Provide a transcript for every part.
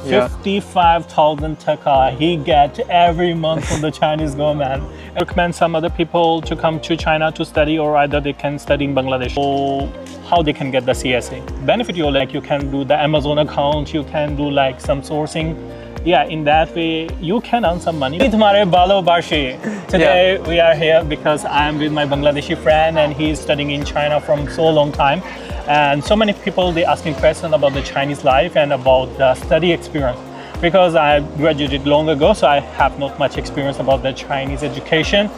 Yeah. 55,000 taka he get every month from the Chinese government. I recommend some other people to come to China to study, or either they can study in Bangladesh. So how they can get the CSA? Benefit you, like you can do the Amazon account, you can do like some sourcing. Yeah, in that way you can earn some money. Tumhare balo barshi. Today we are here because I am with my Bangladeshi friend and he is studying in China from so long time. And so many people, they asking questions about the Chinese life and about the study experience. Because I graduated long ago, so I have not much experience about the Chinese education.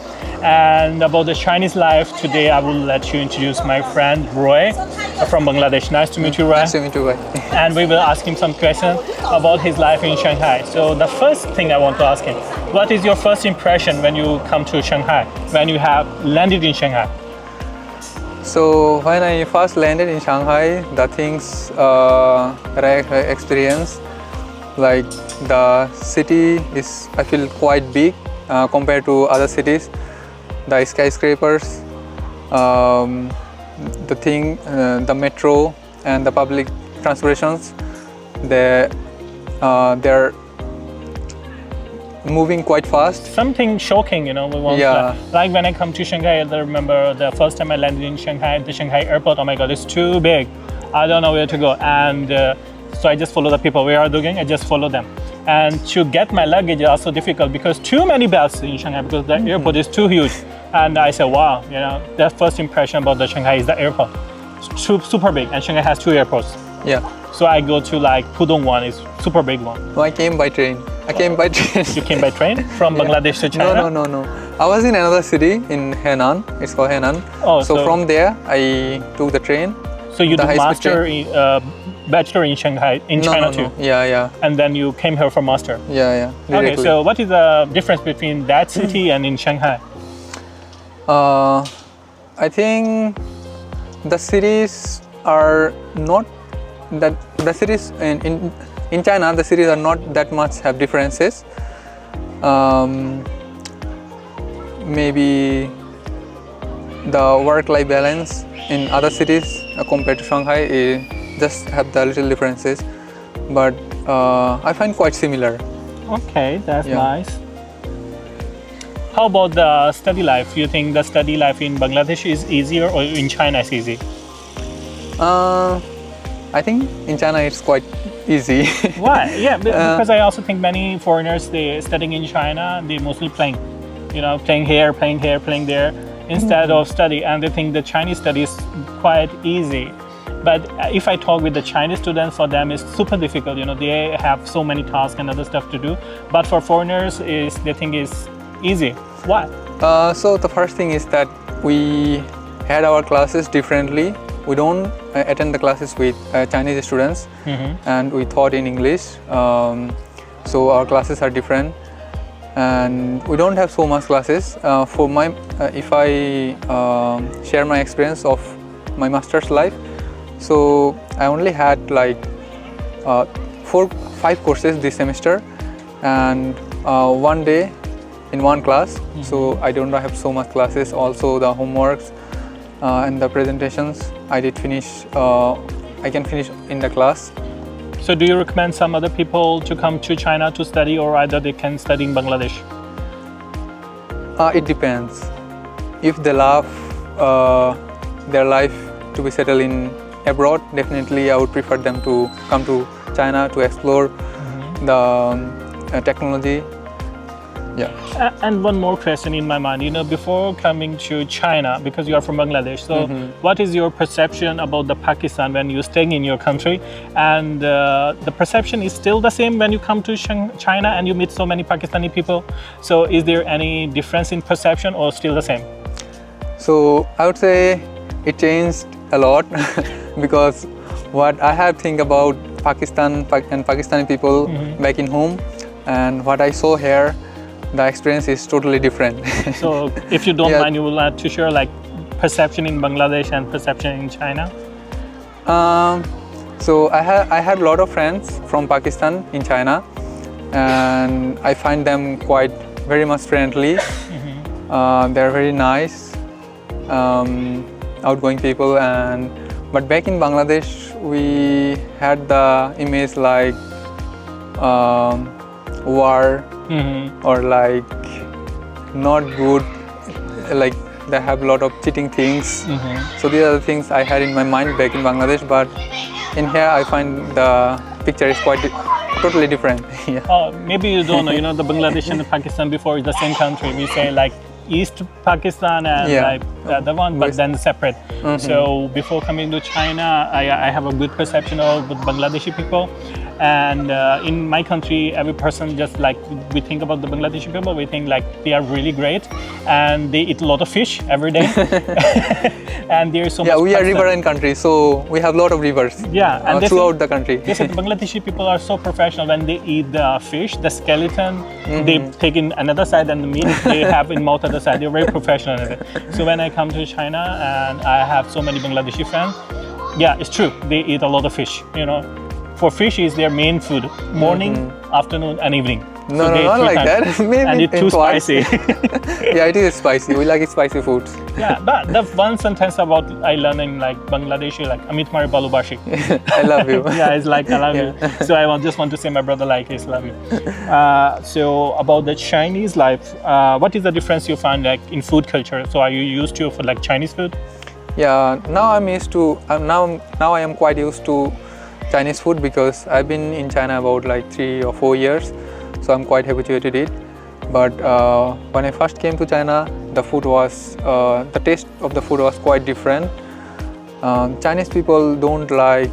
And about the Chinese life, today I will let you introduce my friend Roy from Bangladesh. Nice to meet you, Roy. Nice to meet you, Roy. And we will ask him some questions about his life in Shanghai. So the first thing I want to ask him, what is your first impression when you come to Shanghai, when you have landed in Shanghai? So when I first landed in Shanghai, the things that I experienced, like the city is, I feel, quite big compared to other cities. The skyscrapers, the metro and the public transportations, they're moving quite fast. Something shocking, we want like when I come to Shanghai, I remember the first time I landed in Shanghai, the Shanghai airport, oh my God, it's too big. I don't know where to go. And so I just follow the people. Where are they going? I just follow them. And to get my luggage is also difficult because too many belts in Shanghai because the airport is too huge. And I said, wow, the first impression about the Shanghai is the airport. It's super big, and Shanghai has two airports. Yeah. So I go to like Pudong one, is super big one. No, I came by train. You came by train from Bangladesh to China? No. I was in another city in Henan. It's called Henan. Oh, so from there, I took the train. So you did bachelor in Shanghai, in China too? Yeah. And then you came here for master? Yeah. Directly. Okay, so what is the difference between that city and in Shanghai? I think the cities are not that, the cities in China, the cities are not that much have differences. Maybe the work-life balance in other cities compared to Shanghai just have the little differences, but I find quite similar. Okay, that's nice. How about the study life? Do you think the study life in Bangladesh is easier or in China is easy? I think in China it's quite easy. Why? Yeah, because I also think many foreigners, they studying in China, they mostly playing. Playing here, playing there, instead of study. And they think the Chinese study is quite easy. But if I talk with the Chinese students, for them it's super difficult. They have so many tasks and other stuff to do. But for foreigners, they think it's easy. Why? So the first thing is that we had our classes differently. We don't attend the classes with Chinese students, and we taught in English. So our classes are different, and we don't have so much classes. For my, if I share my experience of my master's life, so I only had like 4-5 courses this semester, and one day in one class. So I don't have so much classes. Also the homeworks and the presentations I did finish. I can finish in the class. So do you recommend some other people to come to China to study, or either they can study in Bangladesh? It depends. If they love their life to be settled in abroad, definitely I would prefer them to come to China to explore the technology. Yeah. And one more question in my mind, before coming to China, because you are from Bangladesh, so what is your perception about the Pakistan when you're staying in your country? And the perception is still the same when you come to China and you meet so many Pakistani people. So is there any difference in perception or still the same? So I would say it changed a lot because what I have think about Pakistan and Pakistani people back in home and what I saw here, the experience is totally different. So if you don't mind, you would like to share like perception in Bangladesh and perception in China? So I had a lot of friends from Pakistan in China, and I find them quite very much friendly. They're very nice, outgoing people, but back in Bangladesh we had the image like war or like not good, like they have a lot of cheating things. So these are the things I had in my mind back in Bangladesh, but in here I find the picture is quite totally different. Yeah. Maybe you don't know, you know, the Bangladesh and Pakistan before is the same country. We say like East Pakistan and like the other one, but then separate. So before coming to China, I have a good perception of the Bangladeshi people. And in my country, every person just like, we think about the Bangladeshi people, we think like they are really great and they eat a lot of fish every day. And there is so much. Yeah, we are riverine country, so we have a lot of rivers. Yeah, and throughout the country. They said Bangladeshi people are so professional. When they eat the fish, the skeleton, they take in another side, and the meat they have in mouth other side. They're very professional in it. So when I come to China and I have so many Bangladeshi friends, yeah, it's true. They eat a lot of fish. You know, for fish is their main food, morning, afternoon, and evening. No, not like that. Maybe and it's too spicy. Yeah, it is spicy. We like spicy foods. Yeah, but the one sentence about I learned in like Bangladeshi, like Amit Mari Balubashi. I love you. Yeah, it's like I love you. So I just want to say my brother like is love you. So about the Chinese life, what is the difference you find like in food culture? So are you used to for like Chinese food? Yeah, now I'm used to. Now I am quite used to Chinese food because I've been in China about like 3 or 4 years. So I'm quite habituated to it. But when I first came to China, the food was, the taste of the food was quite different. Chinese people don't like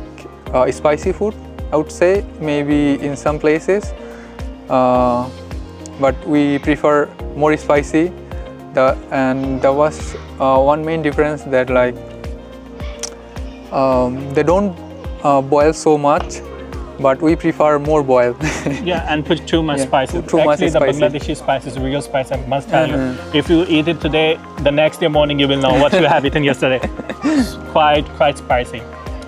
spicy food, I would say, maybe in some places. But we prefer more spicy. And there was one main difference that like, they don't boil so much. But we prefer more boiled. Yeah, and put too much spices. Actually, the Bangladeshi spice is real spice, I must tell you. If you eat it today, the next day morning you will know what you have eaten yesterday. Quite spicy.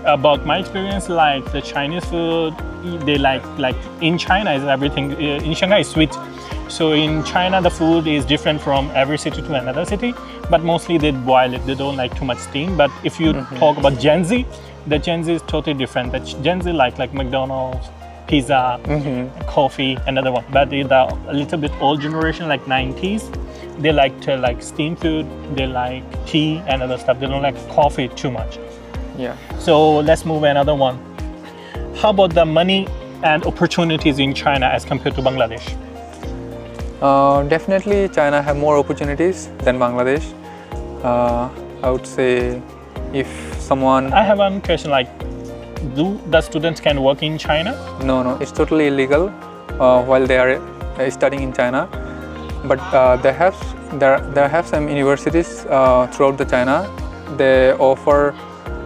About my experience, like the Chinese food, they like in China is everything. In Shanghai is sweet. So in China, the food is different from every city to another city. But mostly they boil it. They don't like too much steam. But if you talk about Gen Z, the Gen Z is totally different. The Gen Z like McDonald's, pizza, coffee, another one. But the a little bit old generation, like 90s, they like to like steam food. They like tea and other stuff. They don't like coffee too much. Yeah. So let's move another one. How about the money and opportunities in China as compared to Bangladesh? Definitely, China have more opportunities than Bangladesh. I would say if someone... I have one question, like, do the students can work in China? No, it's totally illegal while they are studying in China. But there have some universities throughout the China. They offer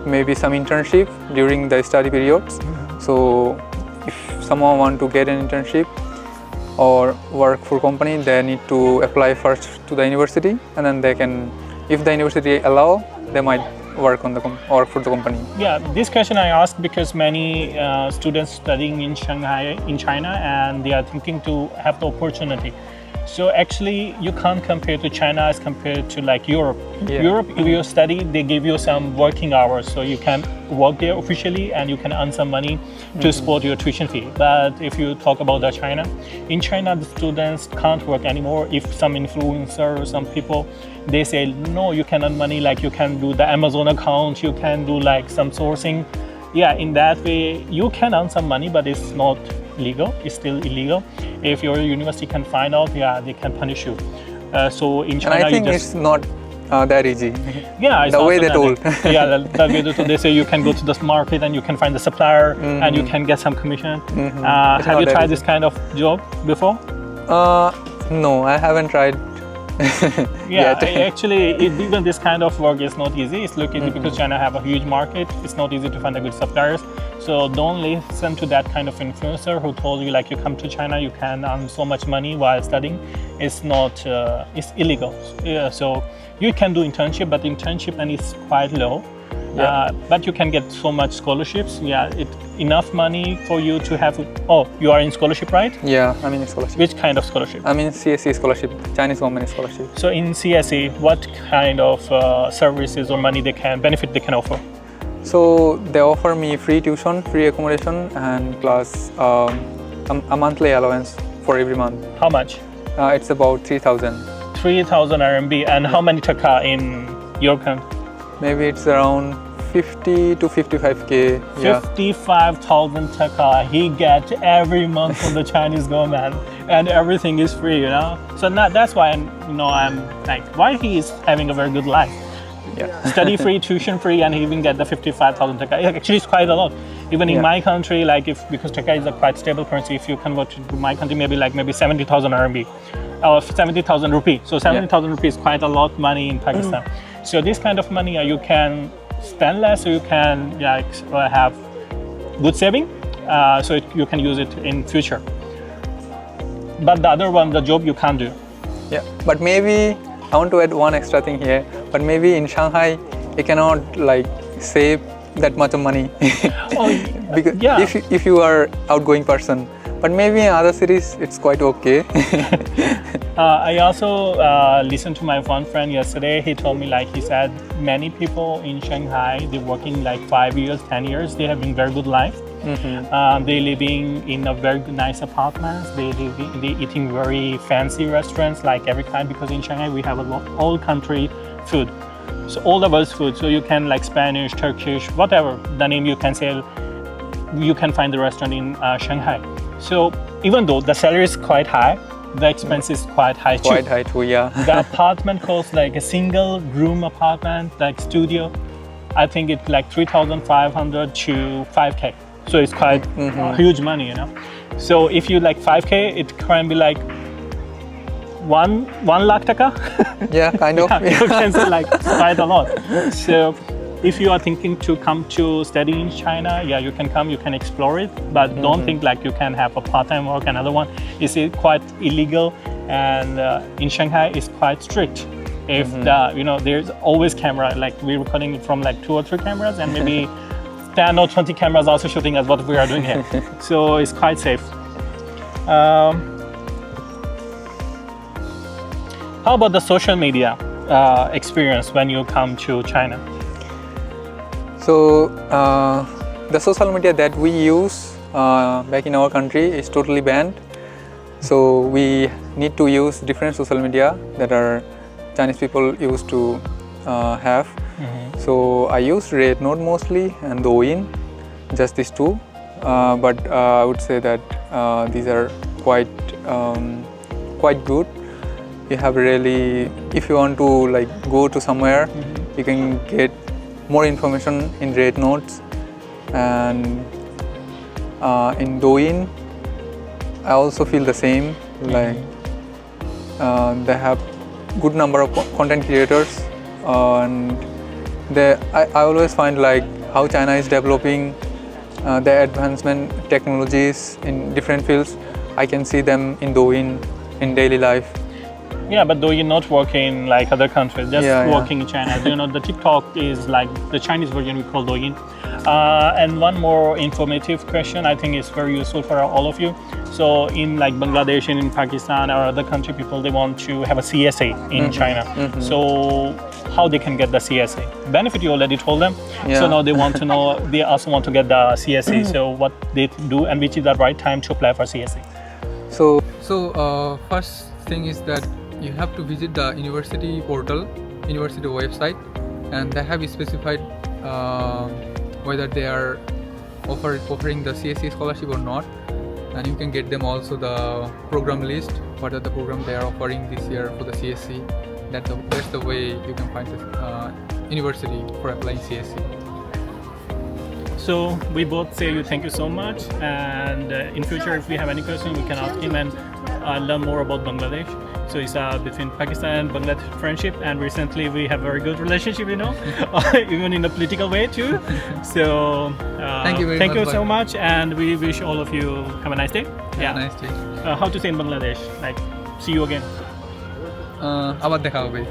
maybe some internship during the study periods. So if someone want to get an internship or work for company, they need to apply first to the university, and then they can, if the university allow, they might work on the for the company. Yeah, this question I asked because many students studying in Shanghai, in China, and they are thinking to have the opportunity. So actually, you can't compare to China as compared to like Europe. Yeah. Europe, if you study, they give you some working hours, so you can work there officially and you can earn some money to support your tuition fee. But if you talk about the China, in China, the students can't work anymore. If some influencer or some people, they say, no, you can earn money, like you can do the Amazon account, you can do like some sourcing. Yeah, in that way, you can earn some money, but it's not legal, it's still illegal. If your university can find out, yeah, they can punish you. So in China, and I think it's not that easy. Yeah, it's the way they told. Yeah, the way they told. They say you can go to this market and you can find the supplier and you can get some commission. Have you tried this kind of job before? No, I haven't tried. Yeah, actually, even this kind of work is not easy. It's located because China have a huge market. It's not easy to find the good suppliers. So don't listen to that kind of influencer who told you like you come to China, you can earn so much money while studying. It's not, it's illegal. Yeah, so you can do internship, but internship and it's quite low. Yeah. But you can get so much scholarships. Yeah, enough money for you to have. Oh, you are in scholarship, right? Yeah, I'm in scholarship. Which kind of scholarship? I'm in CSE scholarship, Chinese government scholarship. So in CSE, what kind of services or money benefit they can offer? So they offer me free tuition, free accommodation, and plus a monthly allowance for every month. How much? It's about 3,000. 3,000 RMB. And how many taka in your country? Maybe it's around 50 to 55k. Yeah. 55,000 taka he get every month from the Chinese government, and everything is free, you know. So that's why I'm like, why he is having a very good life. Yeah. Study free, tuition free, and he even get the 55,000 taka. Actually, it's quite a lot. Even in my country, like because taka is a quite stable currency, if you convert to my country, maybe 70,000 RMB or 70,000 rupee. So 70,000 rupees is quite a lot of money in Pakistan. So this kind of money, you can spend less, so you can have good saving, so you can use it in future. But the other one, the job you can't do. Yeah, but maybe I want to add one extra thing here. But maybe in Shanghai, you cannot like save that much of money. Because if you are outgoing person. But maybe in other cities, it's quite okay. I also listened to my one friend yesterday. He told me, he said, many people in Shanghai, they're working 5 years, 10 years. They having very good life. They living in a very nice apartments. They eating very fancy restaurants, like every kind. Because in Shanghai, we have all country food. So all diverse food. So you can Spanish, Turkish, whatever the name you can say. You can find the restaurant in Shanghai. So even though the salary is quite high, the expense is quite high too. Quite high too, yeah. The apartment costs a single room apartment, studio. I think it's 3,500 to 5K. So it's quite huge money, you know. So if you 5K, it can be 1 lakh taka. Yeah, kind of. You can say quite a lot. So if you are thinking to come to study in China, you can come, you can explore it, but don't think you can have a part-time work. Another one is quite illegal, and in Shanghai it's quite strict. If there's always camera, we're recording it from 2 or 3 cameras, and maybe 10 or 20 cameras also shooting us what we are doing here. So it's quite safe. How about the social media experience when you come to China? So the social media that we use back in our country is totally banned. So we need to use different social media that our Chinese people used to have. So I use RedNote mostly and Douyin, just these two. But I would say that these are quite good. You have really, if you want to go to somewhere, you can get more information in RedNotes. And in Douyin, I also feel the same. They have good number of content creators, and I always find how China is developing their advancement technologies in different fields. I can see them in Douyin in daily life. Yeah, but Douyin not working like other countries, just working in China. The TikTok is the Chinese version we call Douyin. And one more informative question, I think is very useful for all of you. So in Bangladesh and in Pakistan or other country, people, they want to have a CSA in China. So how they can get the CSA? Benefit you already told them. So now they want to know, they also want to get the CSA. So what they do and which is the right time to apply for CSA? So first thing is that you have to visit the university portal, university website, and they have specified whether they are offering the CSE scholarship or not, and you can get them also the program list, what are the program they are offering this year for the CSE. That's the way you can find the university for applying CSE. So we both say you thank you so much, and in future if we have any question we can ask him and learn more about Bangladesh. So it's between Pakistan and Bangladesh friendship, and recently we have a very good relationship, even in a political way too. So thank you so much, and we wish all of you have a nice day. Have a nice day. How to say in Bangladesh, see you again. আবার দেখা হবে।